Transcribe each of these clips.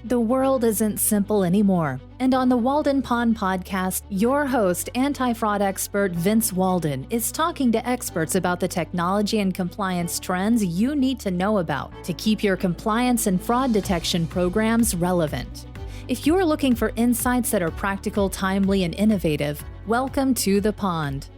The world isn't simple anymore. And on the Walden Pond podcast, your host, anti-fraud expert Vince Walden, is talking to experts about the technology and compliance trends you need to know about to keep your compliance and fraud detection programs relevant. If you're looking for insights that are practical, timely, and innovative, welcome to the pond.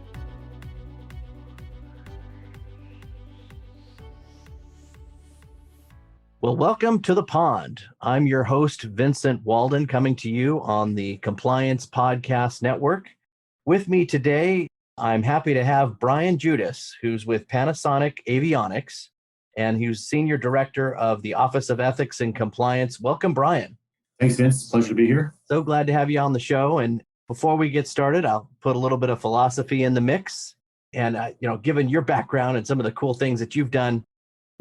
Well, welcome to the pond. I'm your host, Vincent Walden, coming to you on the Compliance Podcast Network. With me today, I'm happy to have Bryan Judice, who's with Panasonic Avionics, and he's Senior Director of the Office of Ethics and Compliance. Welcome, Bryan. Thanks, Vince. Pleasure to be here. So glad to have you on the show. And before we get started, I'll put a little bit of philosophy in the mix. And, given your background and some of the cool things that you've done,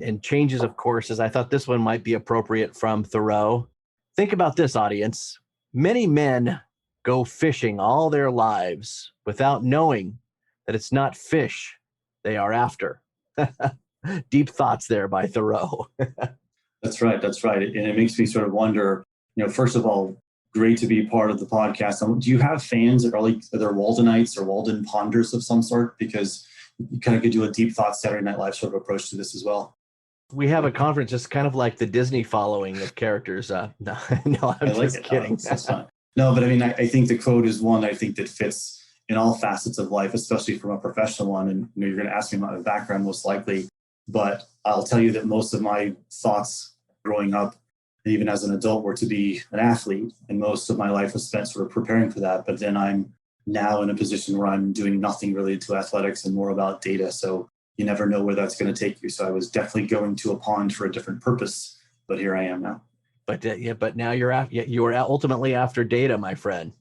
and changes of courses, I thought this one might be appropriate from Thoreau. Think about this, audience. Many men go fishing all their lives without knowing that it's not fish they are after. Deep thoughts there by Thoreau. That's right. And it makes me sort of wonder, first of all, great to be part of the podcast. Do you have fans that are they're Waldenites or Walden Ponders of some sort? Because you kind of could do a deep thought Saturday Night Live sort of approach to this as well. We have a conference just kind of like the Disney following of characters. I'm just kidding. That's fine. No, but I think the quote is one I think that fits in all facets of life, especially from a professional one. And you're going to ask me about my background most likely, but I'll tell you that most of my thoughts growing up, and even as an adult, were to be an athlete. And most of my life was spent sort of preparing for that. But then I'm now in a position where I'm doing nothing related to athletics and more about data. So you never know where that's going to take you. So I was definitely going to a pond for a different purpose, but here I am now. But now you are ultimately after data, my friend.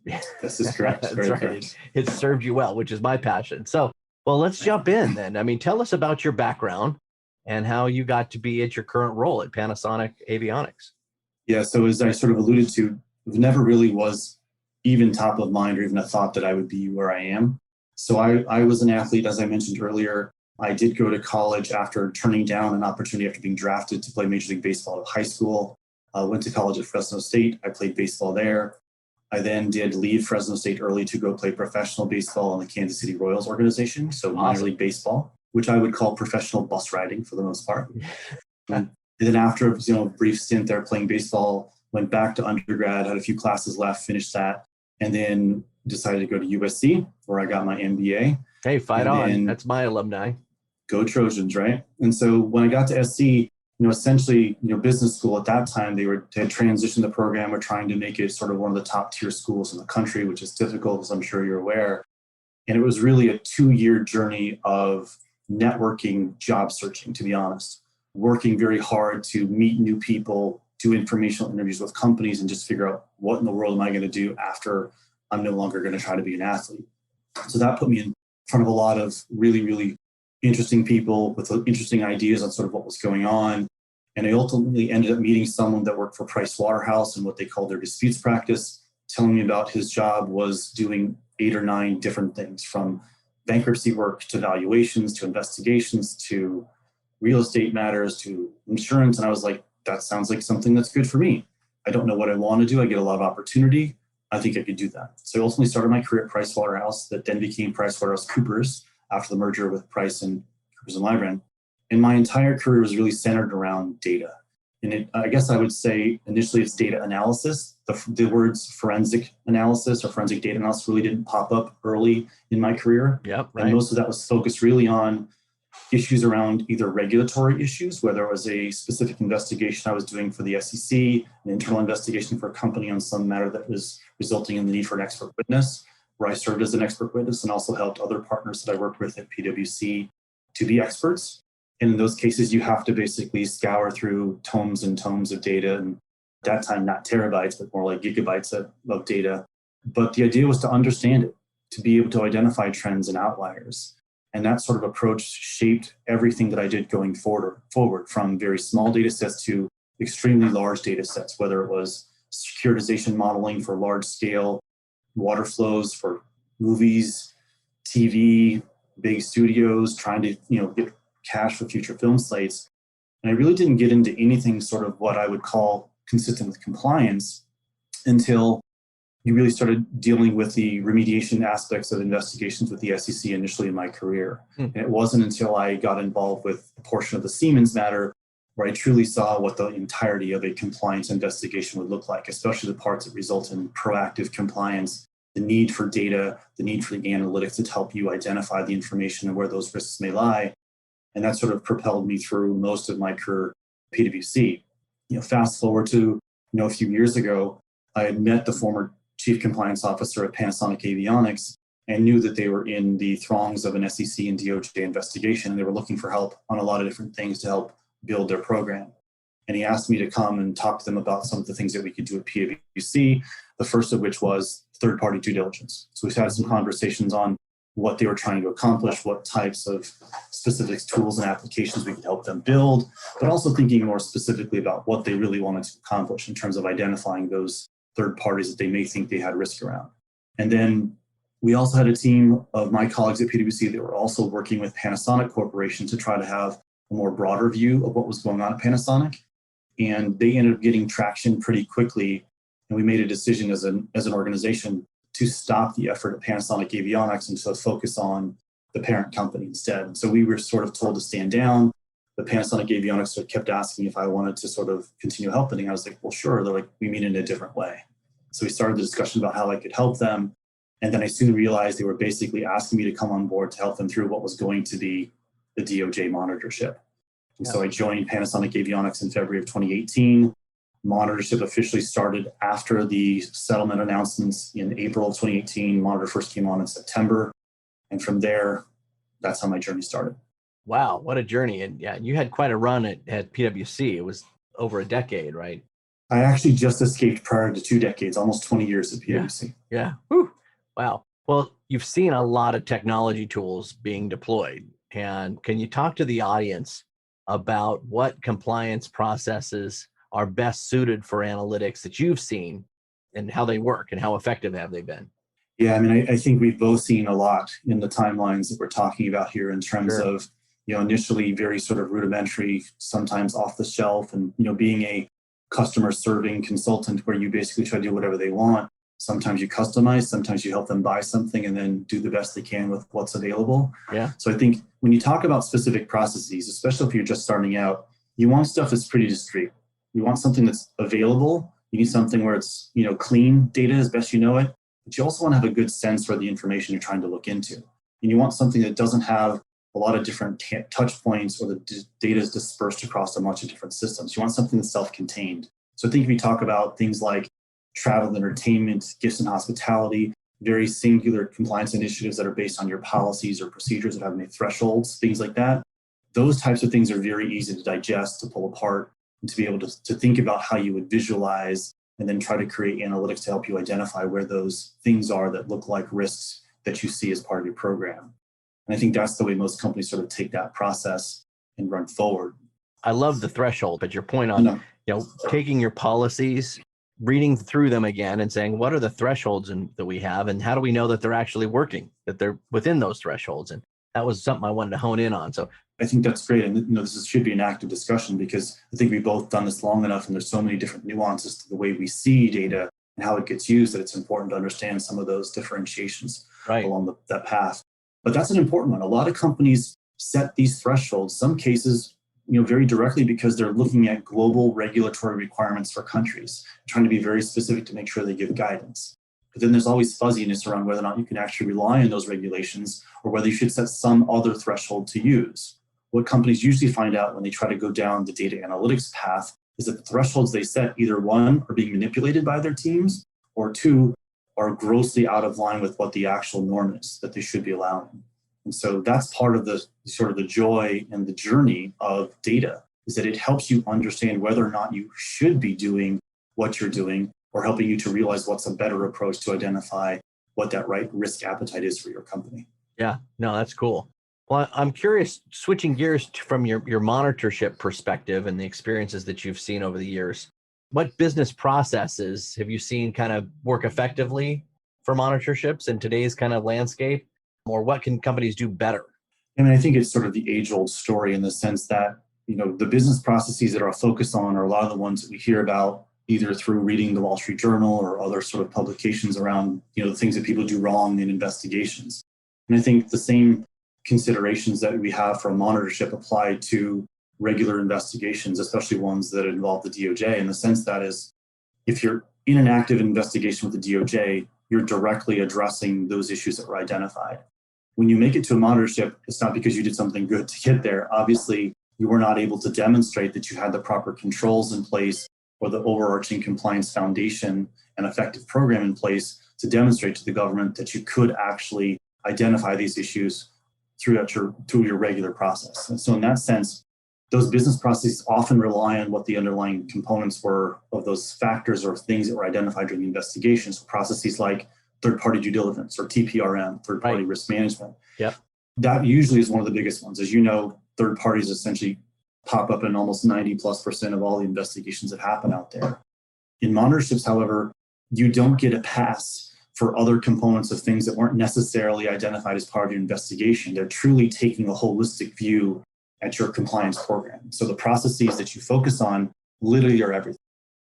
This is correct. That's Very right. correct. It served you well, which is my passion. So, well, let's jump in then. Tell us about your background and how you got to be at your current role at Panasonic Avionics. Yeah. So as I sort of alluded to, it never really was even top of mind or even a thought that I would be where I am. So I was an athlete, as I mentioned earlier. I did go to college after turning down an opportunity after being drafted to play Major League Baseball at high school. Went to college at Fresno State. I played baseball there. I then did leave Fresno State early to go play professional baseball in the Kansas City Royals organization, so awesome. Minor league baseball, which I would call professional bus riding for the most part. And then after a brief stint there playing baseball, went back to undergrad, had a few classes left, finished that, and then decided to go to USC, where I got my MBA. Hey, fight on. That's my alumni. Go Trojans, right? And so when I got to SC, essentially, business school at that time, they had transitioned the program. We're trying to make it sort of one of the top tier schools in the country, which is difficult, as I'm sure you're aware. And it was really a 2-year journey of networking, job searching, to be honest, working very hard to meet new people, do informational interviews with companies, and just figure out what in the world am I going to do after I'm no longer going to try to be an athlete. So that put me in front of a lot of really, really interesting people with interesting ideas on sort of what was going on. And I ultimately ended up meeting someone that worked for Price Waterhouse and what they call their disputes practice, telling me about his job was doing 8 or 9 different things, from bankruptcy work to valuations to investigations to real estate matters to insurance. And I was like, that sounds like something that's good for me. I don't know what I want to do. I get a lot of opportunity. I think I could do that. So I ultimately started my career at Price Waterhouse, that then became Price Waterhouse Coopers after the merger with Price and Coopers and Lybrand. And my entire career was really centered around data. And I guess I would say initially it's data analysis. The words forensic analysis or forensic data analysis really didn't pop up early in my career. Yep, right. And most of that was focused really on issues around either regulatory issues, whether it was a specific investigation I was doing for the SEC, an internal investigation for a company on some matter that was resulting in the need for an expert witness, where I served as an expert witness and also helped other partners that I worked with at PwC to be experts. And in those cases, you have to basically scour through tomes and tomes of data. And at that time, not terabytes, but more like gigabytes of data. But the idea was to understand it, to be able to identify trends and outliers. And that sort of approach shaped everything that I did going forward, from very small data sets to extremely large data sets, whether it was securitization modeling for large scale water flows for movies, TV, big studios, trying to get cash for future film slates. And I really didn't get into anything sort of what I would call consistent with compliance until you really started dealing with the remediation aspects of investigations with the SEC initially in my career. And it wasn't until I got involved with a portion of the Siemens matter where I truly saw what the entirety of a compliance investigation would look like, especially the parts that result in proactive compliance, the need for data, the need for the analytics to help you identify the information and where those risks may lie. And that sort of propelled me through most of my career at PwC. Fast forward to a few years ago, I had met the former chief compliance officer at Panasonic Avionics and knew that they were in the throngs of an SEC and DOJ investigation, and they were looking for help on a lot of different things to help build their program. And he asked me to come and talk to them about some of the things that we could do at PwC, the first of which was third-party due diligence. So we've had some conversations on what they were trying to accomplish, what types of specific tools and applications we could help them build, but also thinking more specifically about what they really wanted to accomplish in terms of identifying those third parties that they may think they had risk around. And then we also had a team of my colleagues at PwC that were also working with Panasonic Corporation to try to have a more broader view of what was going on at Panasonic. And they ended up getting traction pretty quickly. And we made a decision as an organization to stop the effort at Panasonic Avionics and to focus on the parent company instead. And so we were sort of told to stand down. But Panasonic Avionics kept asking if I wanted to sort of continue helping. And I was like, well, sure. They're like, we mean it in a different way. So we started the discussion about how I could help them. And then I soon realized they were basically asking me to come on board to help them through what was going to be the DOJ monitorship. And so I joined Panasonic Avionics in February of 2018. Monitorship officially started after the settlement announcements in April of 2018. Monitor first came on in September. And from there, that's how my journey started. Wow, what a journey. And yeah, you had quite a run at PwC. It was over a decade, right? I actually just escaped prior to 2 decades, almost 20 years at PwC. Yeah. Whew. Wow. Well, you've seen a lot of technology tools being deployed. And can you talk to the audience about what compliance processes are best suited for analytics that you've seen and how they work and how effective have they been? Yeah, I mean, I think we've both seen a lot in the timelines that we're talking about here in terms of, initially very sort of rudimentary, sometimes off the shelf, and, being a customer serving consultant where you basically try to do whatever they want. Sometimes you customize, sometimes you help them buy something and then do the best they can with what's available. Yeah. So I think when you talk about specific processes, especially if you're just starting out, you want stuff that's pretty discrete. You want something that's available. You need something where it's, clean data as best you know it, but you also want to have a good sense for the information you're trying to look into. And you want something that doesn't have a lot of different touch points or the data is dispersed across a bunch of different systems. You want something that's self-contained. So I think if we talk about things like travel and entertainment, gifts and hospitality, very singular compliance initiatives that are based on your policies or procedures that have many thresholds, things like that, those types of things are very easy to digest, to pull apart, and to be able to think about how you would visualize and then try to create analytics to help you identify where those things are that look like risks that you see as part of your program. And I think that's the way most companies sort of take that process and run forward. I love the threshold, but your point on, taking your policies, reading through them again and saying, what are the thresholds that we have and how do we know that they're actually working, that they're within those thresholds? And that was something I wanted to hone in on. So I think that's great. And this should be an active discussion because I think we've both done this long enough and there's so many different nuances to the way we see data and how it gets used that it's important to understand some of those differentiations along that path. But that's an important one. A lot of companies set these thresholds, some cases, very directly because they're looking at global regulatory requirements for countries, trying to be very specific to make sure they give guidance. But then there's always fuzziness around whether or not you can actually rely on those regulations or whether you should set some other threshold to use. What companies usually find out when they try to go down the data analytics path is that the thresholds they set, either one, are being manipulated by their teams, or two, are grossly out of line with what the actual norm is that they should be allowing. And so that's part of the sort of the joy and the journey of data, is that it helps you understand whether or not you should be doing what you're doing or helping you to realize what's a better approach to identify what that right risk appetite is for your company. Yeah, no, that's cool. Well, I'm curious, switching gears from your monitorship perspective and the experiences that you've seen over the years, what business processes have you seen kind of work effectively for monitorships in today's kind of landscape? Or what can companies do better? I mean, I think it's sort of the age-old story in the sense that, the business processes that are focused on are a lot of the ones that we hear about either through reading the Wall Street Journal or other sort of publications around, the things that people do wrong in investigations. And I think the same considerations that we have for a monitorship apply to regular investigations, especially ones that involve the DOJ, in the sense that is, if you're in an active investigation with the DOJ, you're directly addressing those issues that were identified. When you make it to a monitorship, it's not because you did something good to get there. Obviously, you were not able to demonstrate that you had the proper controls in place or the overarching compliance foundation and effective program in place to demonstrate to the government that you could actually identify these issues through your regular process. And so in that sense, those business processes often rely on what the underlying components were of those factors or things that were identified during the investigation. So processes like third-party due diligence or TPRM, third-party risk management. Yep. That usually is one of the biggest ones. As you know, third parties essentially pop up in almost 90+% of all the investigations that happen out there. In monitorships, however, you don't get a pass for other components of things that weren't necessarily identified as part of your investigation. They're truly taking a holistic view at your compliance program. So the processes that you focus on literally are everything,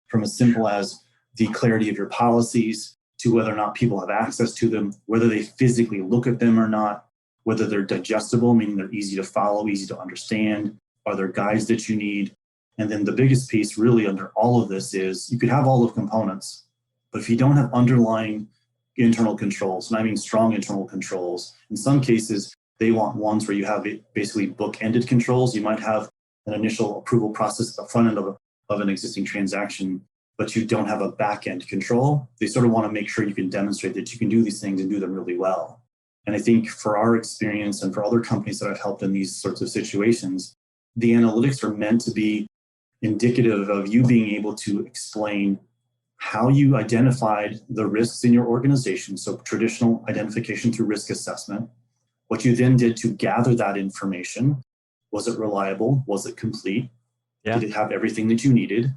from as simple as the clarity of your policies to whether or not people have access to them, whether they physically look at them or not, whether they're digestible, meaning they're easy to follow, easy to understand, are there guides that you need? And then the biggest piece really under all of this is you could have all of components, but if you don't have underlying internal controls, and I mean strong internal controls, in some cases, they want ones where you have basically book-ended controls. You might have an initial approval process at the front end of an existing transaction, but you don't have a back-end control. They sort of want to make sure you can demonstrate that you can do these things and do them really well. And I think for our experience and for other companies that I've helped in these sorts of situations, the analytics are meant to be indicative of you being able to explain how you identified the risks in your organization. So traditional identification through risk assessment, what you then did to gather that information. Was it reliable? Was it complete? Yeah. Did it have everything that you needed?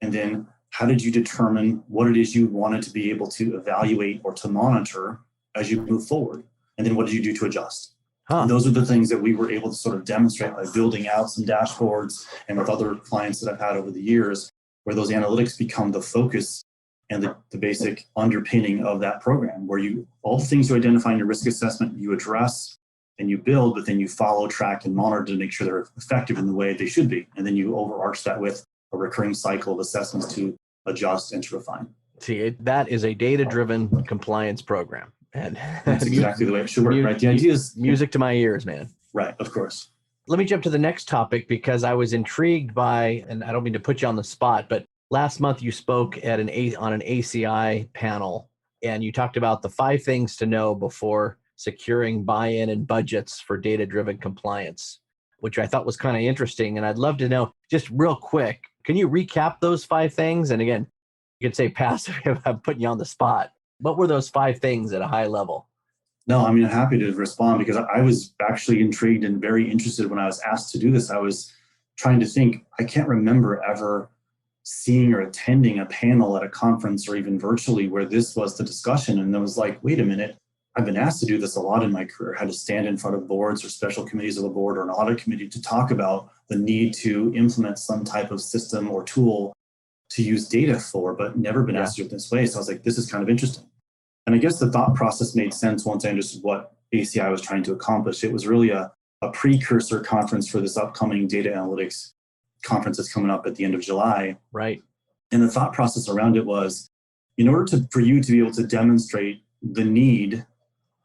And then how did you determine what it is you wanted to be able to evaluate or to monitor as you move forward? And then what did you do to adjust? And those are the things that we were able to sort of demonstrate by building out some dashboards and with other clients that I've had over the years, where those analytics become the focus and the basic underpinning of that program, where all the things you identify in your risk assessment, you address and you build, but then you follow, track, and monitor to make sure they're effective in the way they should be. And then you overarch that with a recurring cycle of assessments to adjust and to refine. See, that is a data-driven compliance program. And that's exactly the way it should work, right? The idea is music to my ears, man. Right, of course. Let me jump to the next topic because I was intrigued by, and I don't mean to put you on the spot, but last month you spoke at on an ACI panel, and you talked about the 5 things to know before securing buy-in and budgets for data-driven compliance, which I thought was kind of interesting. And I'd love to know, just real quick, can you recap those 5 things? And again, you could say pass if I'm putting you on the spot. What were those 5 things at a high level? No, I mean, I'm happy to respond because I was actually intrigued and very interested when I was asked to do this. I was trying to think, I can't remember ever seeing or attending a panel at a conference or even virtually where this was the discussion. And I was like, wait a minute, I've been asked to do this a lot in my career. I had to stand in front of boards or special committees of a board or an audit committee to talk about the need to implement some type of system or tool to use data for, but never been asked to do it this way. So I was like, this is kind of interesting. And I guess the thought process made sense once I understood what ACI was trying to accomplish. It was really a precursor conference for this upcoming data analytics conference that's coming up at the end of July. Right. And the thought process around it was, in order for you to be able to demonstrate the need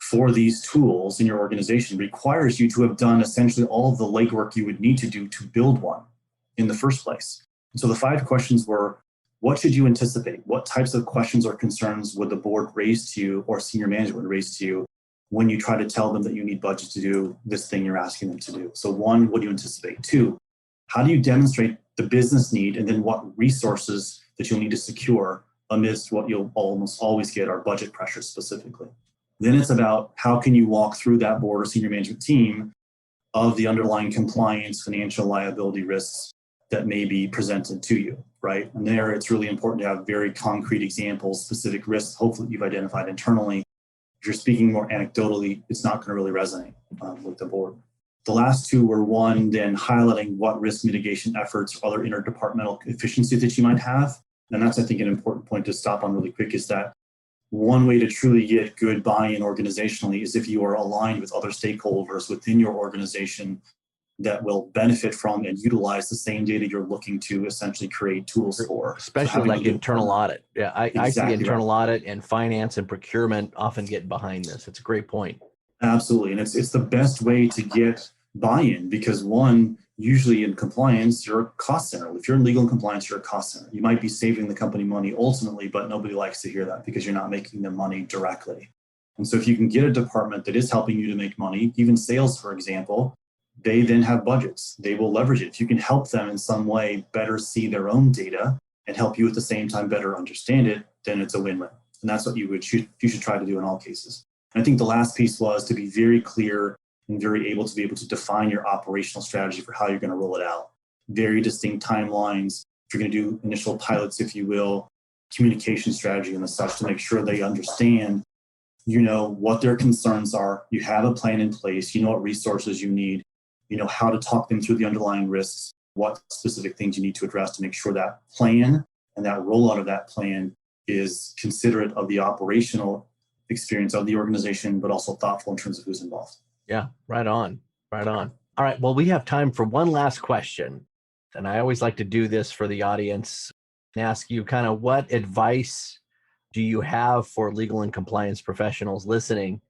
for these tools in your organization requires you to have done essentially all of the legwork you would need to do to build one in the first place. And so the 5 questions were, what should you anticipate? What types of questions or concerns would the board raise to you or senior management would raise to you when you try to tell them that you need budget to do this thing you're asking them to do? So 1, what do you anticipate? 2, how do you demonstrate the business need and then what resources that you'll need to secure amidst what you'll almost always get are budget pressures specifically? Then it's about how can you walk through that board or senior management team of the underlying compliance, financial liability risks that may be presented to you, right? And there it's really important to have very concrete examples, specific risks, hopefully you've identified internally. If you're speaking more anecdotally, it's not going to really resonate with the board. The last 2 were 1, then highlighting what risk mitigation efforts or other interdepartmental efficiencies that you might have And that's, I think, an important point to stop on really quick, is that one way to truly get good buy-in organizationally is if you are aligned with other stakeholders within your organization that will benefit from and utilize the same data you're looking to essentially create tools for. Especially So like internal audit. Yeah, I see Exactly internal audit and finance and procurement often get behind this. It's a great point. Absolutely. And it's the best way to get buy-in, because one, usually in compliance, you're a cost center. If you're in legal and compliance, you're a cost center. You might be saving the company money ultimately, but nobody likes to hear that because you're not making them money directly. And so if you can get a department that is helping you to make money, even sales, for example, they then have budgets. They will leverage it. If you can help them in some way better see their own data and help you at the same time better understand it, then it's a win-win. And that's what you should try to do in all cases. And I think the last piece was to be very clear and very able to define your operational strategy for how you're going to roll it out. Very distinct timelines. If you're going to do initial pilots, if you will, communication strategy and such, to make sure they understand, what their concerns are. You have a plan in place. You know what resources you need. You know how to talk them through the underlying risks, what specific things you need to address to make sure that plan and that rollout of that plan is considerate of the operational experience of the organization, but also thoughtful in terms of who's involved. Yeah, right on. All right, well, we have time for one last question. And I always like to do this for the audience and ask you kind of what advice do you have for legal and compliance professionals listening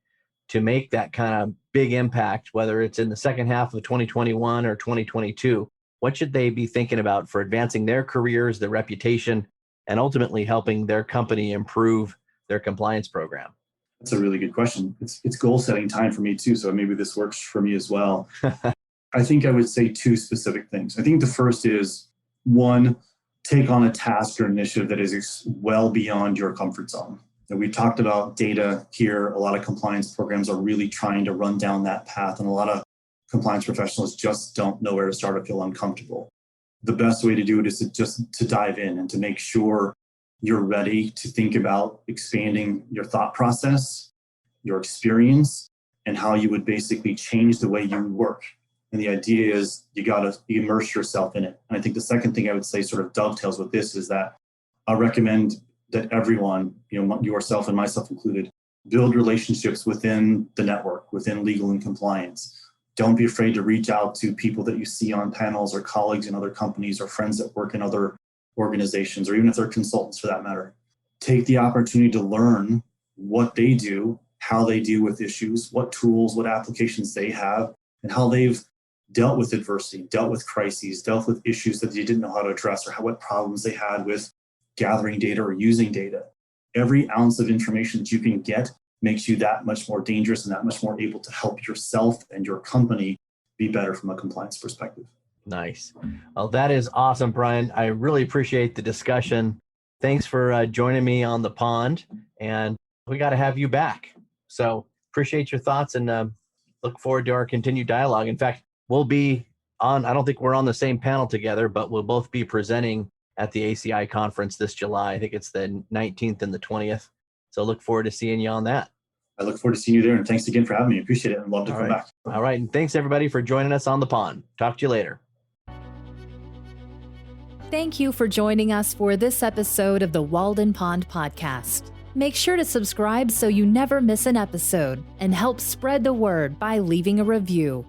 to make that kind of big impact, whether it's in the second half of 2021 or 2022? What should they be thinking about for advancing their careers, their reputation, and ultimately helping their company improve their compliance program? That's a really good question. It's goal setting time for me too, so maybe this works for me as well. I think I would say two specific things. I think the first is, one, take on a task or initiative that is well beyond your comfort zone. And we talked about data here. A lot of compliance programs are really trying to run down that path, and a lot of compliance professionals just don't know where to start or feel uncomfortable. The best way to do it is to dive in and to make sure you're ready to think about expanding your thought process, your experience, and how you would basically change the way you work. And the idea is you got to immerse yourself in it. And I think the second thing I would say sort of dovetails with this is that I recommend that everyone, yourself and myself included, build relationships within the network, within legal and compliance. Don't be afraid to reach out to people that you see on panels or colleagues in other companies or friends that work in other organizations, or even if they're consultants for that matter. Take the opportunity to learn what they do, how they deal with issues, what tools, what applications they have, and how they've dealt with adversity, dealt with crises, dealt with issues that they didn't know how to address, or what problems they had with gathering data or using data. Every ounce of information that you can get makes you that much more dangerous and that much more able to help yourself and your company be better from a compliance perspective. Nice. Well, that is awesome, Bryan. I really appreciate the discussion. Thanks for joining me on the pond, and we got to have you back. So appreciate your thoughts and look forward to our continued dialogue. In fact, we'll be on, I don't think we're on the same panel together, but we'll both be presenting at the ACI conference this July. I think it's the 19th and the 20th. So look forward to seeing you on that. I look forward to seeing you there, and thanks again for having me. I appreciate it and love to come back. All right. And thanks everybody for joining us on the pond. Talk to you later. Thank you for joining us for this episode of the Walden Pond Podcast. Make sure to subscribe so you never miss an episode, and help spread the word by leaving a review.